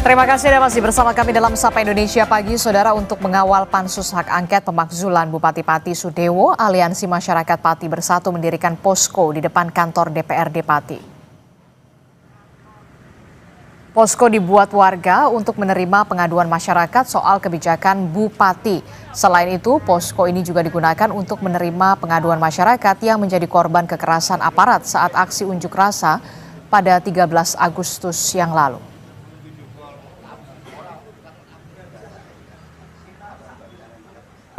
Terima kasih Anda masih bersama kami dalam Sapa Indonesia Pagi. Saudara, untuk mengawal pansus hak angket pemakzulan Bupati Pati Sudewo, Aliansi Masyarakat Pati Bersatu mendirikan posko di depan kantor DPRD Pati. Posko dibuat warga untuk menerima pengaduan masyarakat soal kebijakan Bupati. Selain itu, posko ini juga digunakan untuk menerima pengaduan masyarakat yang menjadi korban kekerasan aparat saat aksi unjuk rasa pada 13 Agustus yang lalu.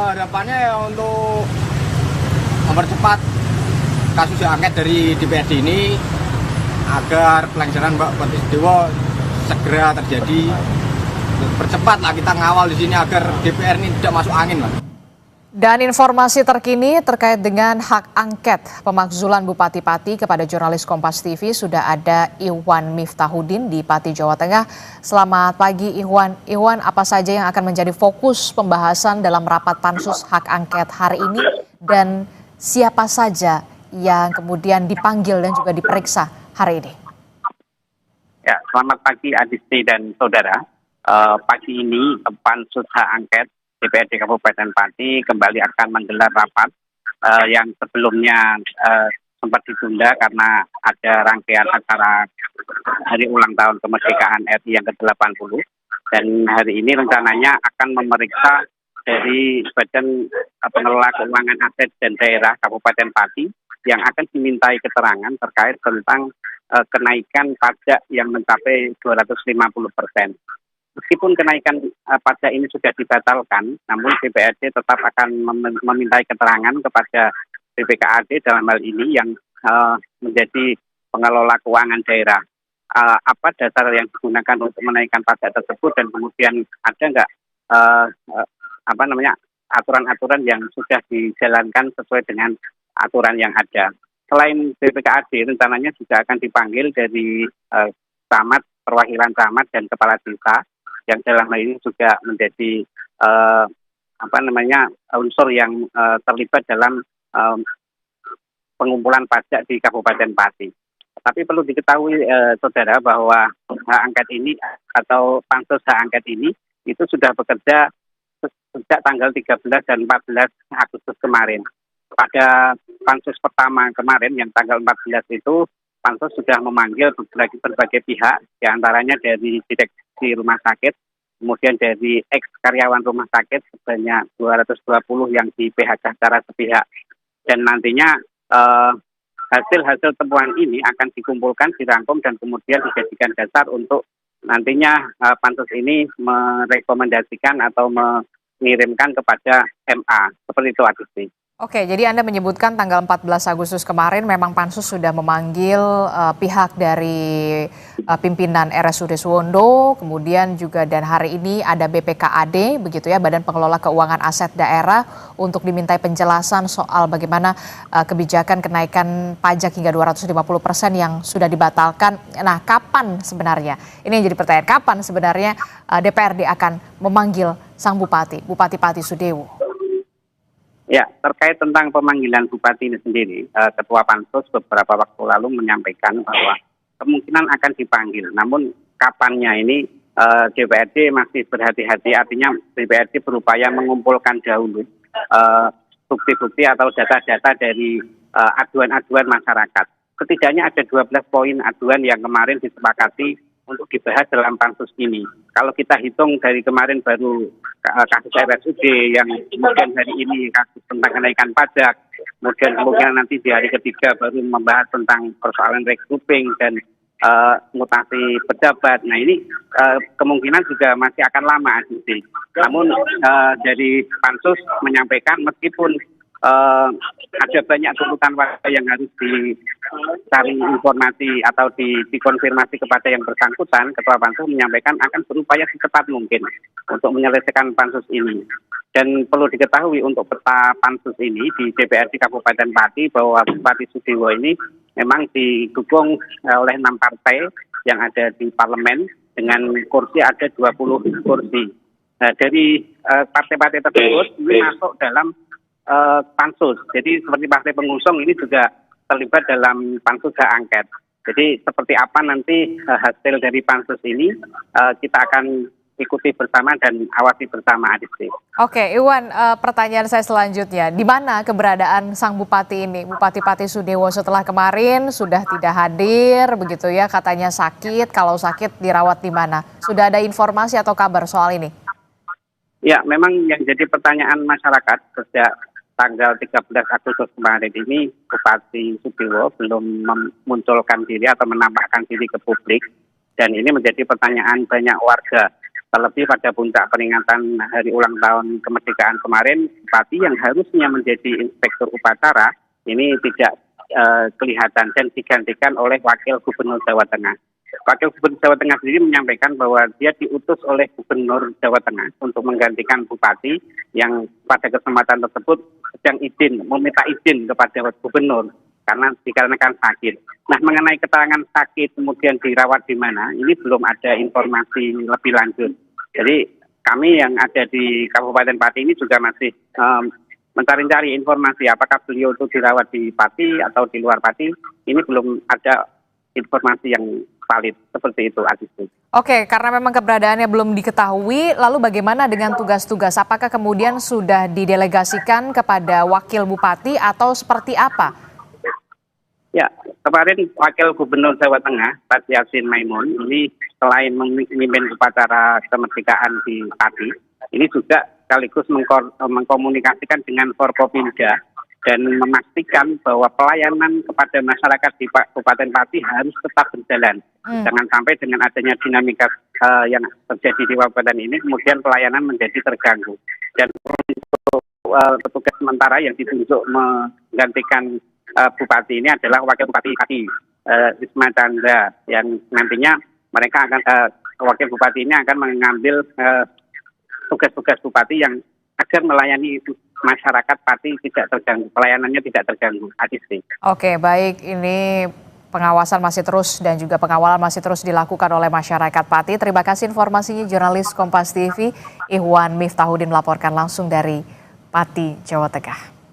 Harapannya ya untuk mempercepat kasus angket dari DPRD ini agar pelanggaran Mbak Pati Sudewo segera terjadi. Percepatlah kita ngawal di sini agar DPR ini tidak masuk angin, Mbak. Dan informasi terkini terkait dengan hak angket pemakzulan Bupati Pati kepada jurnalis Kompas TV sudah ada Iwan Miftahudin di Pati, Jawa Tengah. Selamat pagi Iwan. Iwan, apa saja yang akan menjadi fokus pembahasan dalam rapat pansus hak angket hari ini dan siapa saja yang kemudian dipanggil dan juga diperiksa hari ini? Ya, selamat pagi Adisti dan saudara. Pagi ini pansus hak angket DPRD Kabupaten Pati kembali akan menggelar rapat yang sebelumnya sempat ditunda karena ada rangkaian acara hari ulang tahun kemerdekaan RI yang ke-80, dan hari ini rencananya akan memeriksa dari Badan Pengelola Keuangan Aset dan Daerah Kabupaten Pati yang akan dimintai keterangan terkait tentang kenaikan pajak yang mencapai 250%. Meskipun kenaikan pajak ini sudah dibatalkan, namun DPRD tetap akan memintai keterangan kepada BPKAD dalam hal ini yang menjadi pengelola keuangan daerah. Apa dasar yang digunakan untuk menaikkan pajak tersebut, dan kemudian ada nggak aturan-aturan yang sudah dijalankan sesuai dengan aturan yang ada. Selain BPKAD, rencananya juga akan dipanggil dari camat, perwakilan camat dan kepala desa, yang dalam hal ini juga menjadi unsur yang terlibat dalam pengumpulan pajak di Kabupaten Pati. Tapi perlu diketahui saudara bahwa hak angket ini atau pansus hak angket ini itu sudah bekerja sejak tanggal 13 dan 14 Agustus kemarin. Pada pansus pertama kemarin yang tanggal 14 itu pansus sudah memanggil berbagai pihak, diantaranya dari direksi rumah sakit, kemudian dari ex-karyawan rumah sakit sebanyak 220 yang di PHK secara sepihak. Dan nantinya hasil-hasil temuan ini akan dikumpulkan, dirangkum, dan kemudian dijadikan dasar untuk nantinya pansus ini merekomendasikan atau mengirimkan kepada MA. Seperti itu, Adisti. Oke, jadi Anda menyebutkan tanggal 14 Agustus kemarin memang pansus sudah memanggil pihak dari pimpinan RSUD Suwondo, kemudian juga dan hari ini ada BPKAD, begitu ya, Badan Pengelola Keuangan Aset Daerah, untuk dimintai penjelasan soal bagaimana kebijakan kenaikan pajak hingga 250% yang sudah dibatalkan. Nah, kapan sebenarnya? Ini yang jadi pertanyaan, kapan sebenarnya DPRD akan memanggil sang Bupati Pati Sudewo? Ya, terkait tentang pemanggilan Bupati ini sendiri, Ketua Pansus beberapa waktu lalu menyampaikan bahwa kemungkinan akan dipanggil. Namun kapannya ini DPRD masih berhati-hati, artinya DPRD berupaya mengumpulkan dahulu bukti-bukti atau data-data dari aduan-aduan masyarakat. Setidaknya ada 12 poin aduan yang kemarin disepakati untuk dibahas dalam pansus ini. Kalau kita hitung dari kemarin baru kasus RSUD, yang kemudian hari ini kasus tentang kenaikan pajak, kemudian nanti di hari ketiga baru membahas tentang persoalan regrouping dan mutasi pejabat. Nah, ini kemungkinan juga masih akan lama, Asisi. Namun dari pansus menyampaikan meskipun ada banyak tuntutan warga yang harus dicari informasi atau dikonfirmasi kepada yang bersangkutan, Ketua Pansus menyampaikan akan berupaya secepat mungkin untuk menyelesaikan pansus ini. Dan perlu diketahui untuk peta pansus ini di DPRD Kabupaten Pati bahwa Bupati Sudewo ini memang didukung oleh 6 partai yang ada di parlemen, dengan kursi ada 20 kursi. Nah, dari partai-partai tersebut ini masuk dalam pansus. Jadi seperti partai pengusung ini juga terlibat dalam pansus hak angket. Jadi seperti apa nanti hasil dari pansus ini kita akan ikuti bersama dan awasi bersama, Adisti. Oke, Iwan, pertanyaan saya selanjutnya, di mana keberadaan sang bupati ini, Bupati Pati Sudewo, setelah kemarin sudah tidak hadir, begitu ya, katanya sakit, kalau sakit dirawat di mana? Sudah ada informasi atau kabar soal ini? Ya, memang yang jadi pertanyaan masyarakat sejak tanggal 13 Agustus kemarin ini, Bupati Sudewo belum memunculkan diri atau menampakkan diri ke publik, dan ini menjadi pertanyaan banyak warga. Terlebih pada puncak peringatan hari ulang tahun kemerdekaan kemarin, Bupati yang harusnya menjadi inspektur upacara ini tidak kelihatan dan digantikan oleh Wakil Gubernur Jawa Tengah. Wakil Gubernur Jawa Tengah sendiri menyampaikan bahwa dia diutus oleh Gubernur Jawa Tengah untuk menggantikan Bupati yang pada kesempatan tersebut sedang meminta izin kepada Gubernur karena dikarenakan sakit. Nah, mengenai keterangan sakit kemudian dirawat di mana, ini belum ada informasi lebih lanjut. Jadi kami yang ada di Kabupaten Pati ini juga masih mencari-cari informasi apakah beliau itu dirawat di Pati atau di luar Pati. Ini belum ada informasi yang valid seperti itu, Adisti. Oke, karena memang keberadaannya belum diketahui, lalu bagaimana dengan tugas-tugas? Apakah kemudian sudah didelegasikan kepada Wakil Bupati atau seperti apa? Ya, kemarin Wakil Gubernur Jawa Tengah, Pak Yasin Maimun, ini selain memimpin upacara kemerdekaan di Pati, ini juga sekaligus mengkomunikasikan dengan Forkopimda dan memastikan bahwa pelayanan kepada masyarakat di Kabupaten Pati harus tetap berjalan. Jangan sampai dengan adanya dinamika yang terjadi di kabupaten ini, kemudian pelayanan menjadi terganggu. Dan untuk petugas sementara yang ditunjuk menggantikan Bupati ini adalah Wakil Bupati Pati, Wisma Chandra, yang nantinya mereka akan Wakil Bupati ini akan mengambil tugas-tugas Bupati yang agar melayani masyarakat Pati tidak terganggu, pelayanannya tidak terganggu. Adisti. Oke, baik, ini pengawasan masih terus dan juga pengawalan masih terus dilakukan oleh masyarakat Pati. Terima kasih informasinya jurnalis Kompas TV Ihwan Miftahudin melaporkan langsung dari Pati, Jawa Tengah.